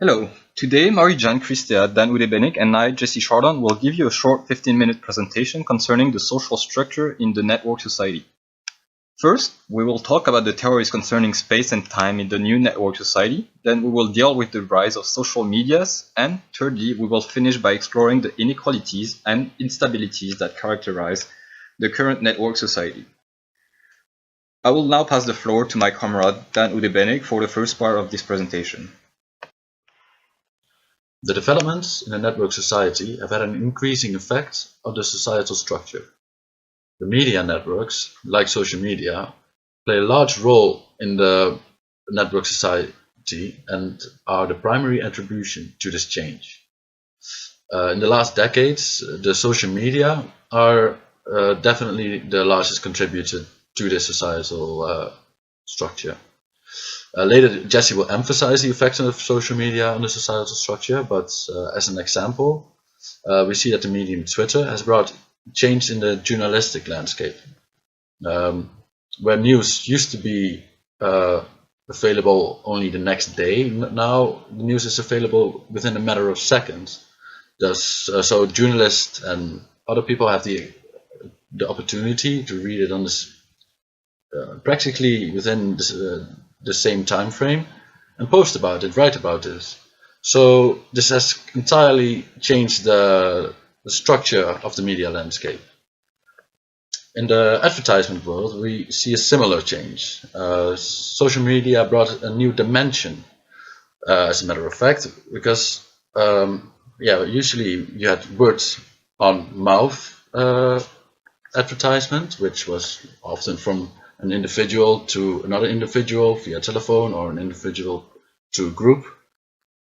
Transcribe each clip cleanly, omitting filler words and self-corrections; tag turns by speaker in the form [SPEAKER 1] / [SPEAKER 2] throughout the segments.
[SPEAKER 1] Hello. Today, Marie-Jeanne Christea, Dan Udebenik, and I, Jesse Chardon, will give you a short 15-minute presentation concerning the social structure in the network society. First, we will talk about the theories concerning space and time in the new network society. Then we will deal with the rise of social medias. And thirdly, we will finish by exploring the inequalities and instabilities that characterize the current network society. I will now pass the floor to my comrade Dan Udebenik for the first part of this presentation.
[SPEAKER 2] The developments in a network society have had an increasing effect on the societal structure. The media networks, like social media, play a large role in the network society and are the primary attribution to this change. In the last decades, the social media are definitely the largest contributor to this societal structure. Later, Jesse will emphasize the effects of social media on the societal structure, but as an example, we see that the medium Twitter has brought change in the journalistic landscape. Where news used to be available only the next day, now the news is available within a matter of seconds. So journalists and other people have the opportunity to read it on this practically within the same time frame and post about it, write about it. So this has entirely changed the structure of the media landscape. In the advertisement world, we see a similar change. Social media brought a new dimension, as a matter of fact, because usually you had words on mouth advertisement, which was often from an individual to another individual via telephone or an individual to a group.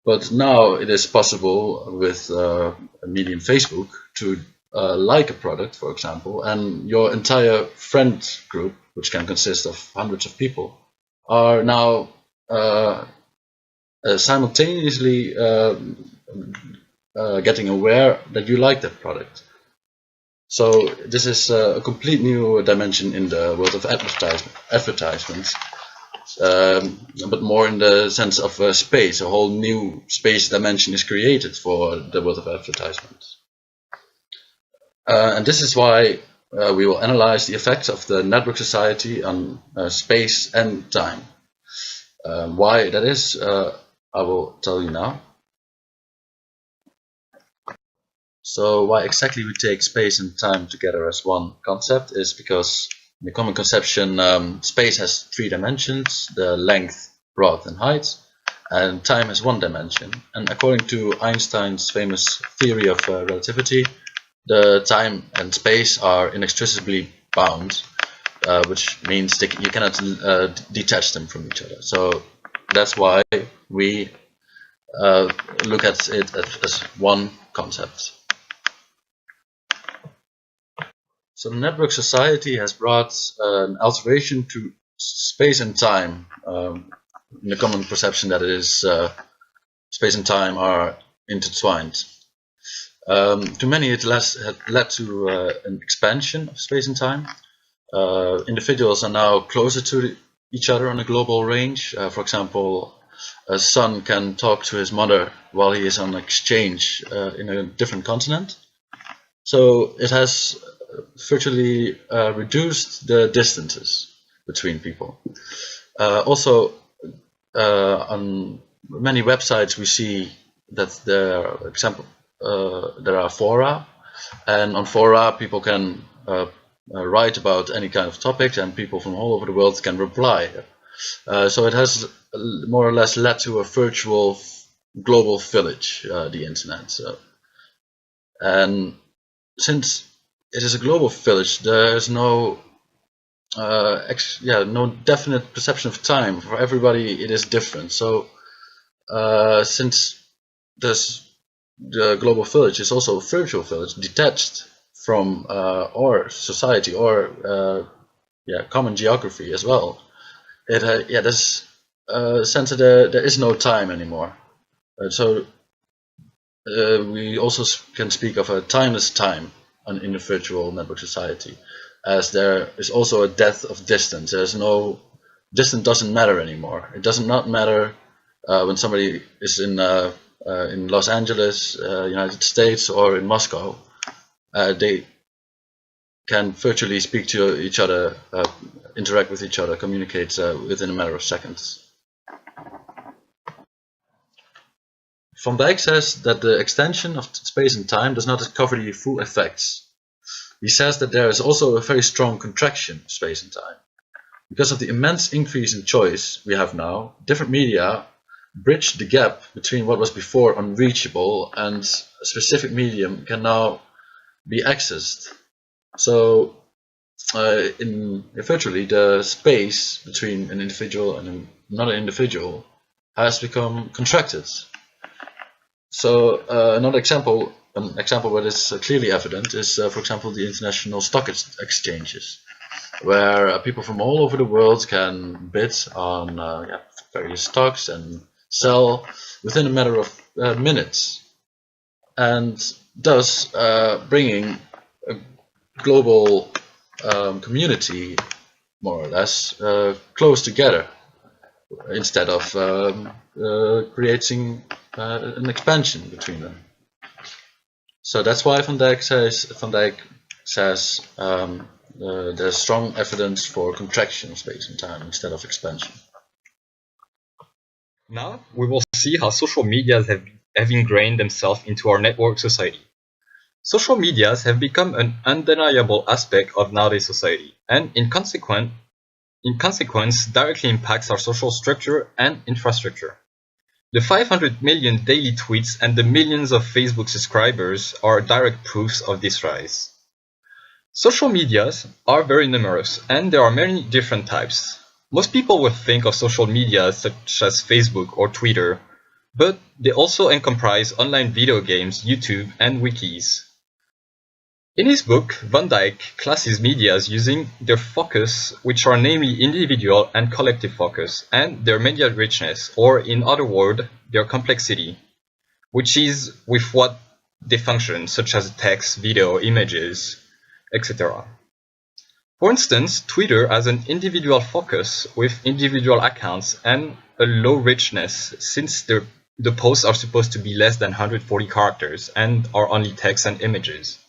[SPEAKER 2] But now it is possible with a medium Facebook to like a product, for example, and your entire friend group, which can consist of hundreds of people, are now simultaneously getting aware that you like that product. So this is a complete new dimension in the world of advertisements, but more in the sense of space. A whole new space dimension is created for the world of advertisements. And this is why we will analyze the effects of the network society on space and time. Why that is, I will tell you now. So why exactly we take space and time together as one concept is because in the common conception, space has three dimensions: the length, breadth, and height, and time has one dimension. And according to Einstein's famous theory of relativity, the time and space are inextricably bound, which means you cannot detach them from each other. So that's why we look at it as one concept. So the network society has brought an alteration to space and time, in the common perception that it is space and time are intertwined. To many, it led to an expansion of space and time. Individuals are now closer to each other on a global range. For example, a son can talk to his mother while he is on exchange in a different continent. So it has virtually reduced the distances between people. Also, on many websites we see that there are fora, and on fora people can write about any kind of topic, and people from all over the world can reply. So it has more or less led to a virtual global village, the internet. And since it is a global village, there is no definite perception of time. For everybody, it is different. So since the global village is also a virtual village, detached from our society or common geography as well, there's a sense that there is no time anymore. So we also can speak of a timeless time in a virtual network society, as there is also a death of distance. Distance doesn't matter anymore. It does not matter when somebody is in Los Angeles, United States, or in Moscow, they can virtually speak to each other, interact with each other, communicate within a matter of seconds. Van Dijk says that the extension of space and time does not cover the full effects. He says that there is also a very strong contraction of space and time. Because of the immense increase in choice we have now, different media bridge the gap between what was before unreachable and a specific medium can now be accessed. So virtually the space between an individual and another individual has become contracted. So another example, where this is clearly evident is, for example, the international stock exchanges, where people from all over the world can bid on various stocks and sell within a matter of minutes, and thus bringing a global community, more or less, close together, instead of creating an expansion between them. So that's why Van Dijk says there's strong evidence for contraction of space and time instead of expansion.
[SPEAKER 1] Now we will see how social medias have ingrained themselves into our network society. Social medias have become an undeniable aspect of nowadays society, and in consequence directly impacts our social structure and infrastructure. The 500 million daily tweets and the millions of Facebook subscribers are direct proofs of this rise. Social medias are very numerous, and there are many different types. Most people would think of social media such as Facebook or Twitter, but they also encompass online video games, YouTube, and wikis. In his book, Van Dijk classes media using their focus, which are namely individual and collective focus, and their media richness, or in other words, their complexity, which is with what they function, such as text, video, images, etc. For instance, Twitter has an individual focus with individual accounts and a low richness, since the posts are supposed to be less than 140 characters and are only text and images.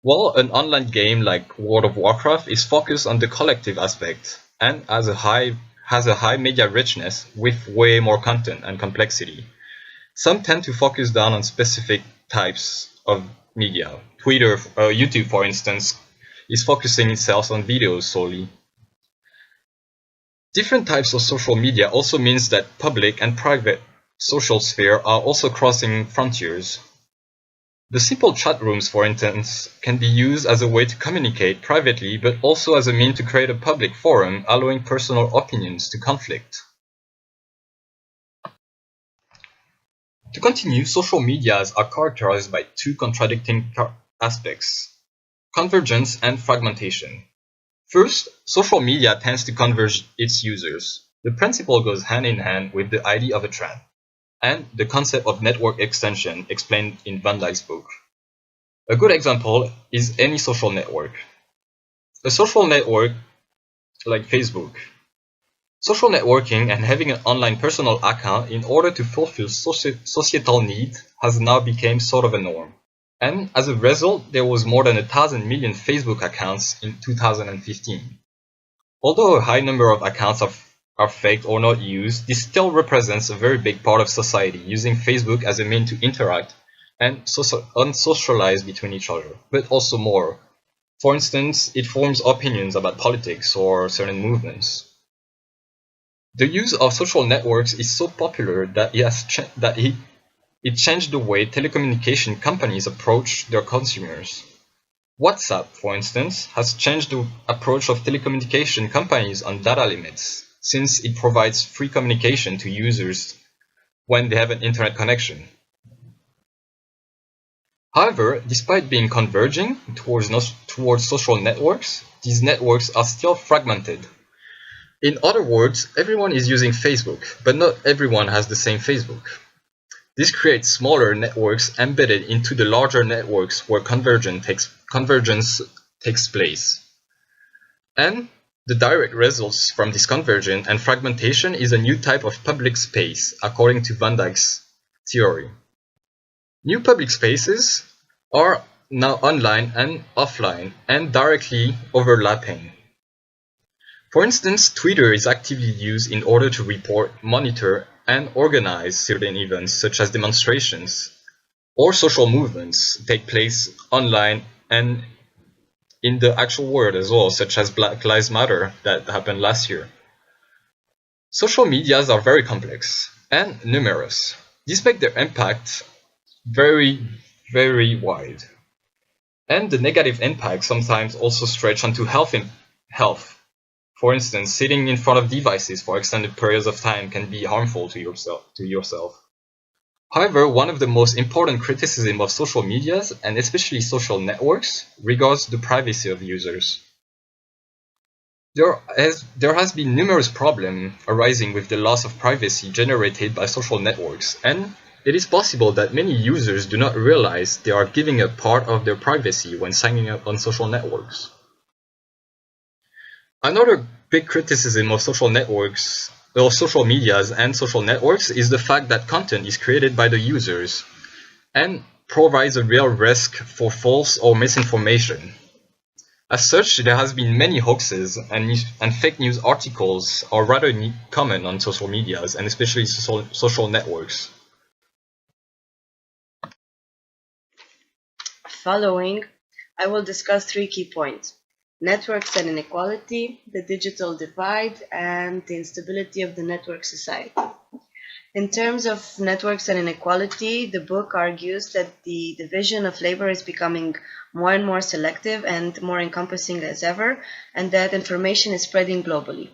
[SPEAKER 1] While an online game like World of Warcraft is focused on the collective aspect and has a high media richness with way more content and complexity. Some tend to focus down on specific types of media. YouTube, for instance, is focusing itself on videos solely. Different types of social media also means that public and private social sphere are also crossing frontiers. The simple chat rooms, for instance, can be used as a way to communicate privately, but also as a means to create a public forum allowing personal opinions to conflict. To continue, social medias are characterized by two contradicting aspects: convergence and fragmentation. First, social media tends to converge its users. The principle goes hand in hand with the idea of a trend and the concept of network extension explained in Van Dijk's book. A good example is any social network. A social network like Facebook. Social networking and having an online personal account in order to fulfill societal needs has now become sort of a norm. And as a result, there was more than 1,000 million Facebook accounts in 2015. Although a high number of accounts are faked or not used, this still represents a very big part of society using Facebook as a means to interact and unsocialize between each other, but also more. For instance, it forms opinions about politics or certain movements. The use of social networks is so popular that it changed the way telecommunication companies approach their consumers. WhatsApp, for instance, has changed the approach of telecommunication companies on data limits, since it provides free communication to users when they have an internet connection. However, despite being converging towards social networks, these networks are still fragmented. In other words, everyone is using Facebook, but not everyone has the same Facebook. This creates smaller networks embedded into the larger networks where convergence takes place. And The direct results from this convergence and fragmentation is a new type of public space, according to Van Dijk's theory. New public spaces are now online and offline and directly overlapping. For instance, Twitter is actively used in order to report, monitor, and organize certain events such as demonstrations, or social movements take place online and in the actual world as well, such as Black Lives Matter that happened last year. Social medias are very complex and numerous. These make their impact very, very wide. And the negative impact sometimes also stretch onto health. For instance, sitting in front of devices for extended periods of time can be harmful to yourself. However, one of the most important criticisms of social medias, and especially social networks, regards the privacy of users. There has been numerous problems arising with the loss of privacy generated by social networks, and it is possible that many users do not realize they are giving up part of their privacy when signing up on social networks. Another big criticism of social networks, or social medias and social networks, is the fact that content is created by the users and provides a real risk for false or misinformation. As such, there has been many hoaxes and fake news articles are rather common on social medias and especially social networks.
[SPEAKER 3] Following, I will discuss 3 key points: networks and inequality, the digital divide, and the instability of the network society. In terms of networks and inequality, the book argues that the division of labor is becoming more and more selective and more encompassing as ever, and that information is spreading globally.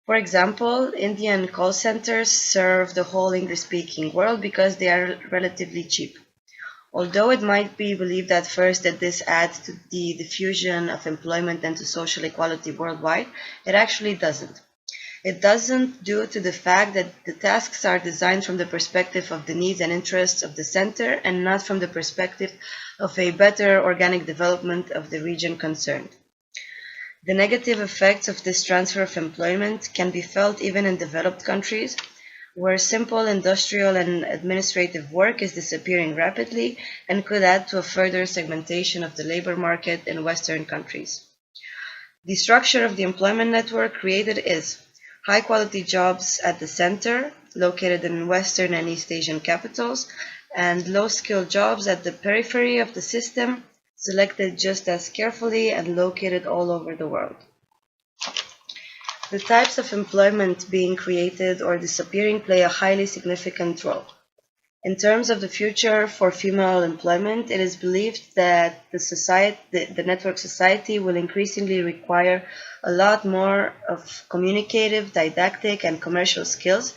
[SPEAKER 3] For example, Indian call centers serve the whole English-speaking world because they are relatively cheap. Although it might be believed at first that this adds to the diffusion of employment and to social equality worldwide, it actually doesn't. It doesn't due to the fact that the tasks are designed from the perspective of the needs and interests of the center and not from the perspective of a better organic development of the region concerned. The negative effects of this transfer of employment can be felt even in developed countries, where simple industrial and administrative work is disappearing rapidly and could add to a further segmentation of the labor market in Western countries. The structure of the employment network created is high-quality jobs at the center, located in Western and East Asian capitals, and low-skilled jobs at the periphery of the system, selected just as carefully and located all over the world. The types of employment being created or disappearing play a highly significant role. In terms of the future for female employment, it is believed that the network society will increasingly require a lot more of communicative, didactic, and commercial skills,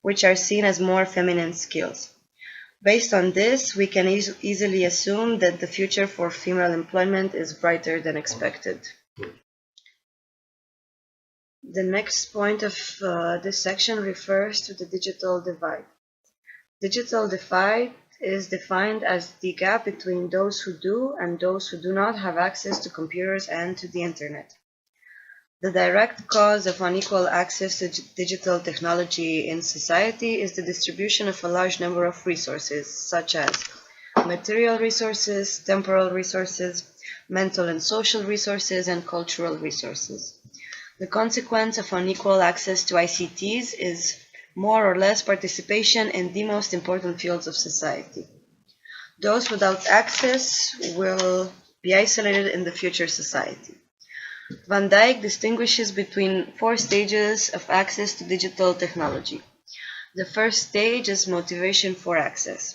[SPEAKER 3] which are seen as more feminine skills. Based on this, we can easily assume that the future for female employment is brighter than expected. The next point of this section refers to the digital divide. Digital divide is defined as the gap between those who do and those who do not have access to computers and to the internet. The direct cause of unequal access to digital technology in society is the distribution of a large number of resources, such as material resources, temporal resources, mental and social resources, and cultural resources. The consequence of unequal access to ICTs is more or less participation in the most important fields of society. Those without access will be isolated in the future society. Van Dijk distinguishes between 4 stages of access to digital technology. The first stage is motivation for access.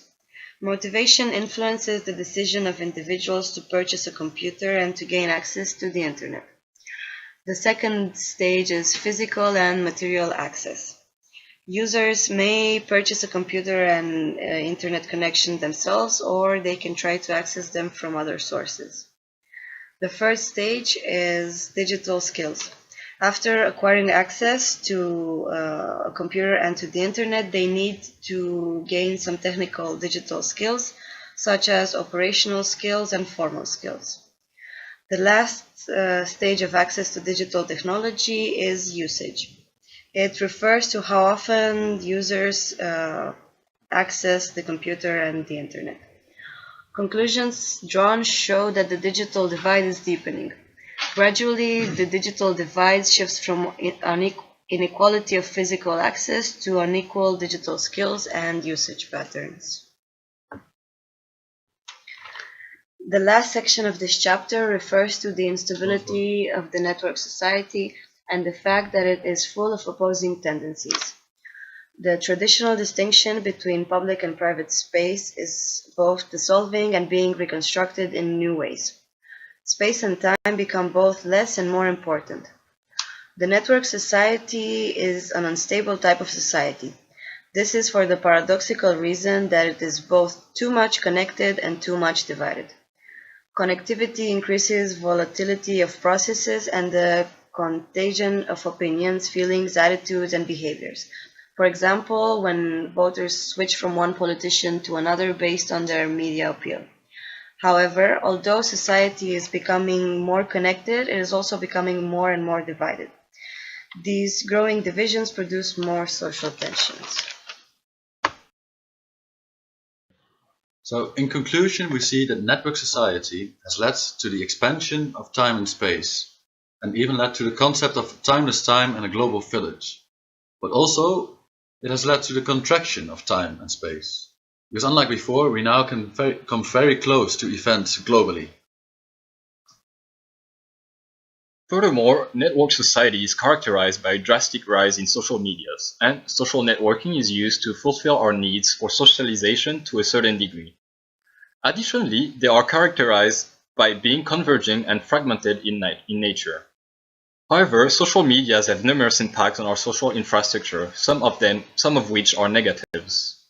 [SPEAKER 3] Motivation influences the decision of individuals to purchase a computer and to gain access to the internet. The second stage is physical and material access. Users may purchase a computer and internet connection themselves, or they can try to access them from other sources. The first stage is digital skills. After acquiring access to a computer and to the internet, they need to gain some technical digital skills, such as operational skills and formal skills. The last stage of access to digital technology is usage. It refers to how often users access the computer and the internet. Conclusions drawn show that the digital divide is deepening. Gradually, the digital divide shifts from inequality of physical access to unequal digital skills and usage patterns. The last section of this chapter refers to the instability of the network society and the fact that it is full of opposing tendencies. The traditional distinction between public and private space is both dissolving and being reconstructed in new ways. Space and time become both less and more important. The network society is an unstable type of society. This is for the paradoxical reason that it is both too much connected and too much divided. Connectivity increases volatility of processes and the contagion of opinions, feelings, attitudes, and behaviors. For example, when voters switch from one politician to another based on their media appeal. However, although society is becoming more connected, it is also becoming more and more divided. These growing divisions produce more social tensions.
[SPEAKER 2] So, in conclusion, we see that network society has led to the expansion of time and space, and even led to the concept of timeless time and a global village. But also, it has led to the contraction of time and space. Because unlike before, we now can come very close to events globally.
[SPEAKER 1] Furthermore, network society is characterized by a drastic rise in social medias, and social networking is used to fulfill our needs for socialization to a certain degree. Additionally, they are characterized by being converging and fragmented in nature. However, social medias have numerous impacts on our social infrastructure, some of which are negatives.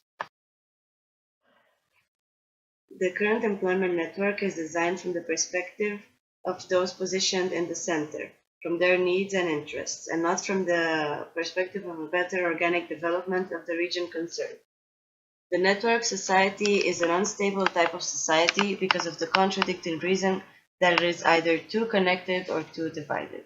[SPEAKER 3] The current employment network is designed from the perspective of those positioned in the center, from their needs and interests, and not from the perspective of a better organic development of the region concerned. The network society is an unstable type of society because of the contradicting reason that it is either too connected or too divided.